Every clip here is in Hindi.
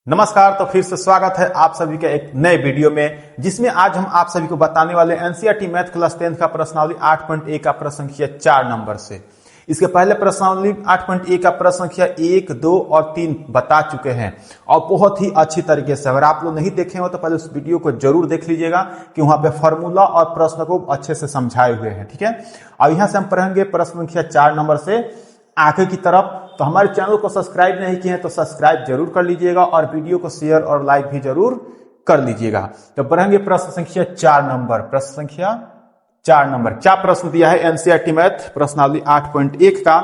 नमस्कार। तो फिर से स्वागत है आप सभी के एक नए वीडियो में, जिसमें आज हम आप सभी को बताने वाले एनसीईआरटी मैथ क्लास 10 का प्रश्नावली 8.1 का प्रश्न संख्या 4 नंबर से। इसके पहले प्रश्नावली 8.1 का प्रश्न संख्या 1, 2 और 3 बता चुके हैं और बहुत ही अच्छी तरीके से। अगर आप लोग नहीं देखे हो तो पहले उस वीडियो को जरूर देख लीजिएगा कि वहां पे फॉर्मूला और प्रश्न को अच्छे से समझाए हुए हैं। ठीक है, अब यहां से हम पढ़ेंगे प्रश्न संख्या 4 नंबर से आगे की तरफ। तो हमारे चैनल को सब्सक्राइब नहीं किए हैं तो सब्सक्राइब जरूर कर लीजिएगा और वीडियो को शेयर और लाइक भी जरूर कर लीजिएगा। तो पढ़ेंगे प्रश्न संख्या 4 नंबर। प्रश्न संख्या 4 नंबर क्या प्रश्न दिया है एनसीईआरटी मैथ प्रश्नावली 8.1 का।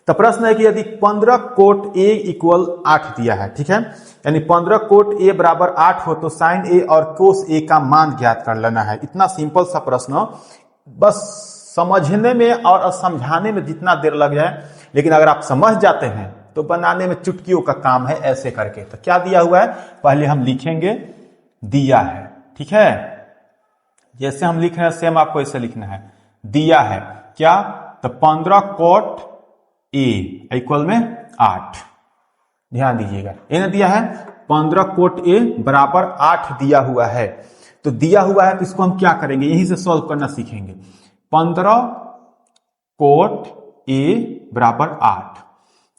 तो प्रश्न है कि यदि 15 कोट ए इक्वल 8 दिया है, ठीक है, यानी 15 कोट ए बराबर 8 हो तो साइन ए और कोस ए का मान ज्ञात कर लेना है। इतना सिंपल सा प्रश्न, बस समझने में और समझाने में जितना देर लग जाए, लेकिन अगर आप समझ जाते हैं तो बनाने में चुटकियों का काम है ऐसे करके। तो क्या दिया हुआ है पहले हम लिखेंगे, दिया है, ठीक है, जैसे हम लिख रहे हैं सेम आपको ऐसे लिखना है। दिया है क्या, तो 15 कोट ए इक्वल में 8। ध्यान दीजिएगा, ये दिया है 15 कोट ए बराबर 8 दिया हुआ है। तो दिया हुआ है तो इसको हम क्या करेंगे, यहीं से सॉल्व करना सीखेंगे। 15 कोट ए बराबर 8,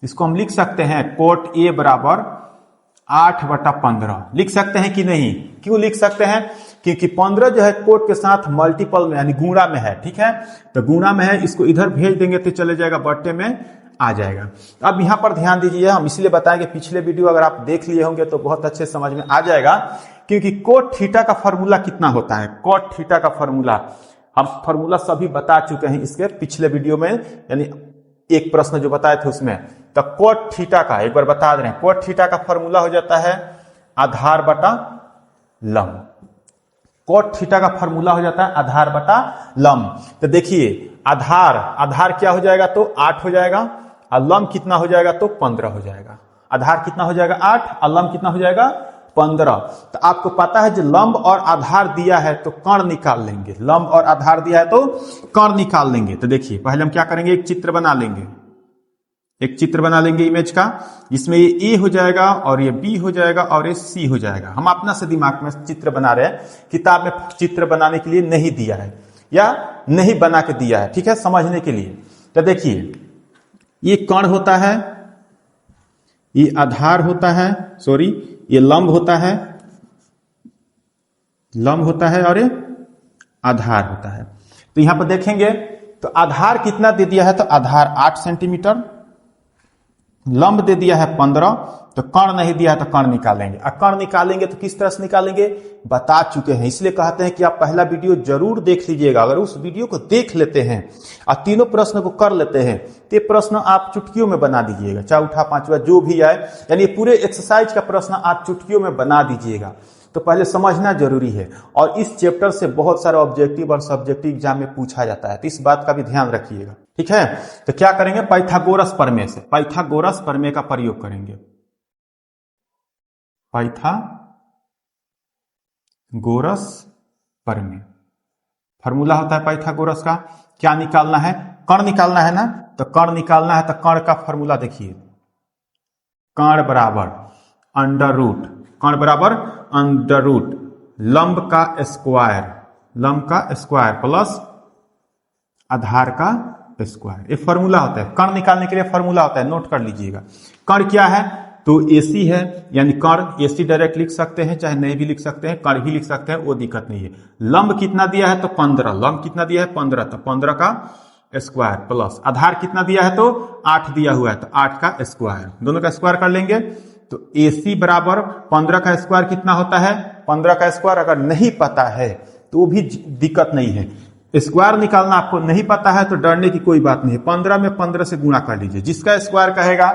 इसको हम लिख सकते हैं कोट ए बराबर 8/15 लिख सकते हैं कि नहीं। क्यों लिख सकते हैं, क्योंकि 15 जो है कोट के साथ मल्टीपल में यानी गुणा में है, ठीक है, तो गुणा में है, इसको इधर भेज देंगे तो चले जाएगा, बट्टे में आ जाएगा। अब यहां पर ध्यान दीजिए, हम इसलिए बताएंगे, पिछले वीडियो अगर आप देख लिए होंगे तो बहुत अच्छे समझ में आ जाएगा, क्योंकि कोट थीटा का फॉर्मूला कितना होता है। कोट थीटा का फॉर्मूला हम फॉर्मूला सभी बता चुके हैं इसके पिछले वीडियो में, यानी एक प्रश्न जो बताए थे उसमें। तो कोट थीटा का एक बार बता दे रहे हैं, कोट थीटा का फॉर्मूला हो जाता है आधार बटा लंब। कोट थीटा का फॉर्मूला हो जाता है आधार बटा लंब। तो देखिए आधार क्या हो जाएगा, तो 8 हो जाएगा, और लंब कितना हो जाएगा, तो 15 हो जाएगा। आधार कितना हो जाएगा 8 और लंब कितना हो जाएगा 15। तो आपको पता है जो लंब और आधार दिया है तो कर्ण निकाल लेंगे। लंब और आधार दिया है तो कर्ण निकाल लेंगे। तो देखिए पहले हम क्या करेंगे, एक चित्र बना लेंगे, एक चित्र बना लेंगे इमेज का, जिसमें ये ए हो जाएगा और ये बी हो जाएगा और ये सी हो जाएगा। हम अपना से दिमाग में चित्र बना रहे हैं, किताब में चित्र बनाने के लिए नहीं दिया है या नहीं बना के दिया है, ठीक है, समझने के लिए। तो देखिए ये कर्ण होता है, ये आधार होता है, सॉरी ये लंब होता है, लंब होता है और ये आधार होता है। तो यहां पर देखेंगे तो आधार कितना दे दिया है, तो आधार 8 सेंटीमीटर, लंब दे दिया है 15, तो कर्ण नहीं दिया है तो कर्ण निकालेंगे। और कर्ण निकालेंगे तो किस तरह से निकालेंगे बता चुके हैं, इसलिए कहते हैं कि आप पहला वीडियो जरूर देख लीजिएगा। अगर उस वीडियो को देख लेते हैं और तीनों प्रश्न को कर लेते हैं तो ये प्रश्न आप चुटकियों में बना दीजिएगा, चौथा पांचवा जो भी आए, यानी पूरे एक्सरसाइज का प्रश्न आप चुटकियों में बना दीजिएगा। तो पहले समझना जरूरी है, और इस चैप्टर से बहुत सारे ऑब्जेक्टिव और सब्जेक्टिव एग्जाम में पूछा जाता है, तो इस बात का भी ध्यान रखिएगा, ठीक है। तो क्या करेंगे, पाइथागोरस प्रमेय से, पाइथागोरस प्रमेय का प्रयोग करेंगे। पाइथागोरस प्रमेय फॉर्मूला होता है पाइथागोरस का, क्या निकालना है, कर्ण निकालना है ना, तो कर्ण निकालना है। तो कर्ण का फॉर्मूला देखिए, कर्ण बराबर अंडर रूट, कर्ण बराबर अंडर रूट लंब का स्क्वायर, लंब का स्क्वायर प्लस आधार का स्क्वायर, ये फॉर्मूला होता है। कर्ण निकालने के लिए फॉर्मूला होता है, नोट कर लीजिएगा। कर्ण क्या है, तो एसी है, यानी कर्ण एसी डायरेक्ट लिख सकते हैं, चाहे नहीं भी लिख सकते हैं, कर्ण भी लिख सकते हैं, वो दिक्कत नहीं है। लंब कितना दिया है, तो 15, लंब कितना दिया है 15, तो 15 का स्क्वायर प्लस आधार कितना दिया है, तो 8 दिया हुआ है, तो 8 का स्क्वायर, दोनों का स्क्वायर कर लेंगे। तो AC बराबर 15 का स्क्वायर कितना होता है, 15 का स्क्वायर अगर नहीं पता है तो भी दिक्कत नहीं है, स्क्वायर निकालना आपको नहीं पता है तो डरने की कोई बात नहीं है। 15 में 15 से गुणा कर लीजिए, जिसका स्क्वायर कहेगा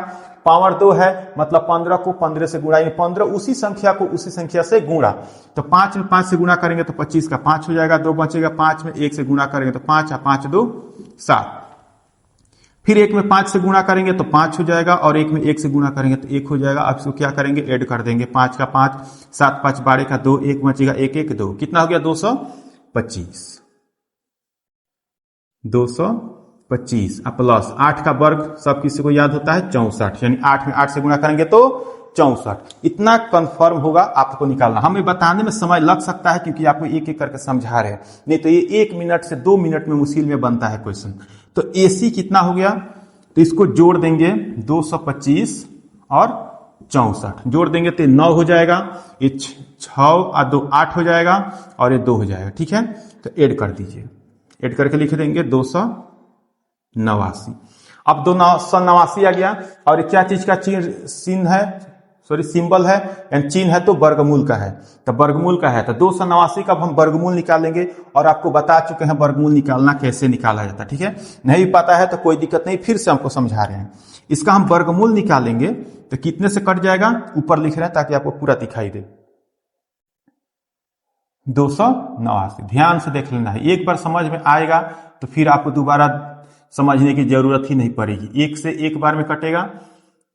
पावर 2 है, मतलब 15 को 15 से गुणा, 15 उसी संख्या को उसी संख्या से गुणा। तो 5 में 5 से गुणा करेंगे तो 25 का 5 हो जाएगा, 2 बचेगा, 5 में 1 से गुणा करेंगे तो 5, 5 2 7, फिर 1 में 5 से गुणा करेंगे तो 5 हो जाएगा, और 1 में 1 से गुणा करेंगे तो 1 हो जाएगा। अब इसको क्या करेंगे, ऐड कर देंगे, 5 का 5, 7 5 12 का 2, 1 बचेगा, 1 1 2, कितना हो गया 225, 225 प्लस 8 का वर्ग सब किसी को याद होता है 64, यानी 8 में 8 से गुणा करेंगे तो 64। इतना कंफर्म होगा आपको निकालना। हमें बताने में समय लग सकता है क्योंकि आपको एक एक करके समझा रहे हैं, नहीं तो ये 1 मिनट से 2 मिनट में मुश्किल में बनता है क्वेश्चन। तो AC कितना हो गया, तो इसको जोड़ देंगे 225 और 64 जोड़ देंगे तो 9 हो जाएगा, ये 6 और 2 8 हो जाएगा और ये 2 हो जाएगा। ठीक है, तो ऐड कर दीजिए, ऐड करके लिख देंगे 289। अब 289 आ गया और क्या चीज का चिन्ह है, सॉरी सिंबल है, यानी चिन्ह है तो वर्गमूल का है, तो वर्गमूल का है तो 289 का हम वर्गमूल निकालेंगे और आपको बता चुके हैं वर्गमूल निकालना कैसे निकाला जाता है। ठीक है, नहीं पता है तो कोई दिक्कत नहीं, फिर से हमको समझा रहे हैं। इसका हम वर्गमूल निकालेंगे तो कितने से कट जाएगा, ऊपर लिख रहे हैं ताकि आपको पूरा दिखाई दे। 289, ध्यान से देख लेना है, एक बार समझ में आएगा तो फिर आपको दोबारा समझने की जरूरत ही नहीं पड़ेगी। 1 से 1 बार में कटेगा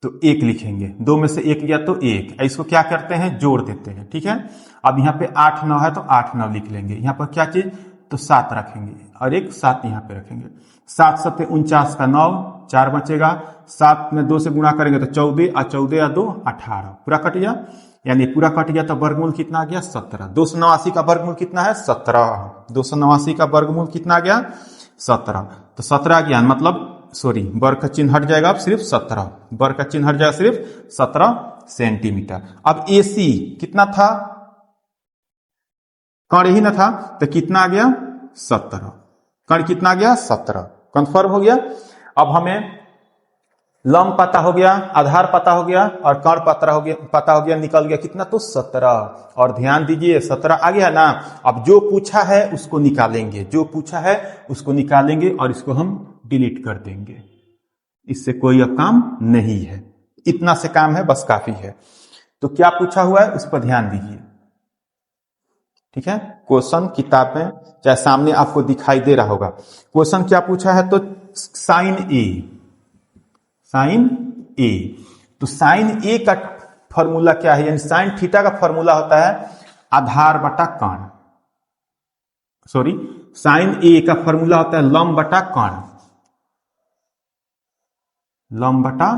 तो 1 लिखेंगे, 2 में से 1 गया तो 1, इसको क्या करते हैं जोड़ देते हैं। ठीक है, अब यहाँ पे 8 9 है तो 8 9 लिख लेंगे, यहाँ पर क्या चीज तो 7 रखेंगे और एक 7 यहाँ पे रखेंगे। 7 7 49 का 9, 4 बचेगा, 7 में 2 से गुणा करेंगे तो 14 और 14 या 2 18, पूरा कट गया, यानी पूरा कट गया तो वर्गमूल कितना आ गया 17। 289 का वर्गमूल कितना है 17, 289 का वर्गमूल कितना आ गया 17, तो 17 आ गया, मतलब सॉरी वर्ग का चिन्ह हट जाएगा, अब सिर्फ 17, वर्ग का चिन्ह हट जाएगा, सिर्फ 17 सेंटीमीटर। अब AC कितना था, कण ही ना था तो कितना आ गया 17, कण कितना आ गया 17, कंफर्म हो गया। अब हमें लंब पता हो गया, आधार पता हो गया और कण पता हो गया, निकल गया कितना तो 17। और ध्यान दीजिए 17 आ गया ना, अब जो पूछा है उसको निकालेंगे, जो पूछा है उसको निकालेंगे और इसको हम डिलीट कर देंगे, इससे कोई अब काम नहीं है, इतना से काम है, बस काफी है। तो क्या पूछा हुआ है उस पर ध्यान दीजिए। ठीक है, क्वेश्चन किताब में चाहे सामने आपको दिखाई दे रहा होगा, क्वेश्चन क्या पूछा है तो साइन ए, साइन ए, तो साइन ए का फॉर्मूला क्या है, यानी साइन थीटा का फॉर्मूला होता है आधार बटा कण, सॉरी साइन ए का फॉर्मूला होता है लंब बटा कण, लंब बटा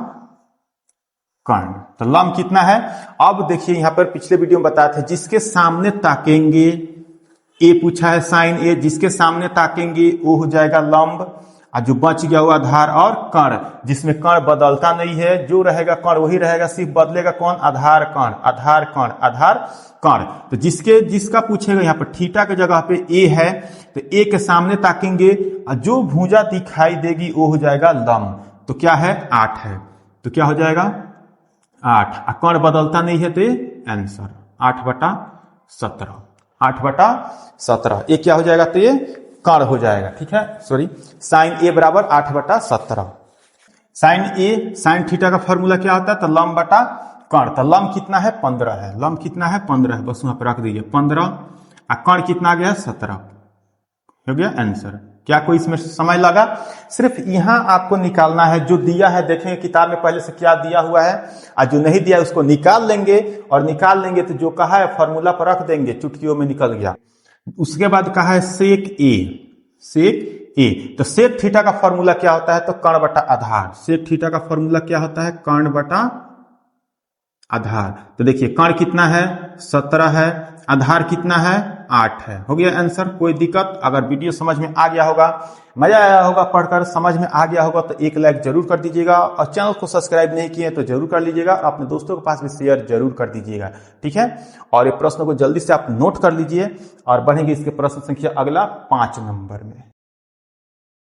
कण। तो लंब कितना है, अब देखिए यहां पर पिछले वीडियो में बताया था, जिसके सामने ताकेंगे, ए पूछा है साइन ए, जिसके सामने ताकेंगे वो हो जाएगा लंब, और जो बच गया वो आधार और कण, जिसमें कण बदलता नहीं है, जो रहेगा कण वही रहेगा, सिर्फ बदलेगा कौन, आधार कण, आधार कण, आधार कण। तो जिसका पूछेगा यहाँ पर थीटा की जगह पे ए है, तो ए के सामने ताकेंगे और जो भुजा दिखाई देगी वो हो जाएगा लंब, तो क्या है 8 है, तो क्या हो जाएगा 8, कण बदलता नहीं है तो ये आंसर 8/17, 8/17, ये क्या हो जाएगा तो ये कण हो जाएगा। ठीक है, सॉरी साइन ए बराबर 8/17। साइन ए, साइन थीटा का फॉर्मूला क्या होता है तो लंब बटा कण, तो लंब कितना है 15 है, लंब कितना है 15 है, बस वहां पर रख दीजिए 15, और कण कितना आ गया 17, हो गया आंसर। क्या कोई इसमें समय लगा, सिर्फ यहां आपको निकालना है, जो दिया है देखेंगे किताब में पहले से क्या दिया हुआ है, और जो नहीं दिया है उसको निकाल लेंगे, और निकाल लेंगे तो जो कहा है फॉर्मूला पर रख देंगे, चुटकियों में निकल गया। उसके बाद कहा है सेक ए, सेक ए, तो सेक थीटा का फॉर्मूला क्या होता है तो कर्ण बटा आधार, सेक थीटा का फॉर्मूला क्या होता है कर्ण बटा आधार। तो देखिए कर्ण कितना है 17 है, आधार कितना है 8 है, हो गया आंसर। कोई दिक्कत, अगर वीडियो समझ में आ गया होगा, मजा आया होगा पढ़कर, समझ में आ गया होगा तो एक लाइक जरूर कर दीजिएगा, और चैनल को सब्सक्राइब नहीं किए तो जरूर कर लीजिएगा, और अपने दोस्तों के पास भी शेयर जरूर कर दीजिएगा। ठीक है, और ये प्रश्न को जल्दी से आप नोट कर लीजिए, और बढ़ेंगे इसके प्रश्न संख्या अगला 5 नंबर में।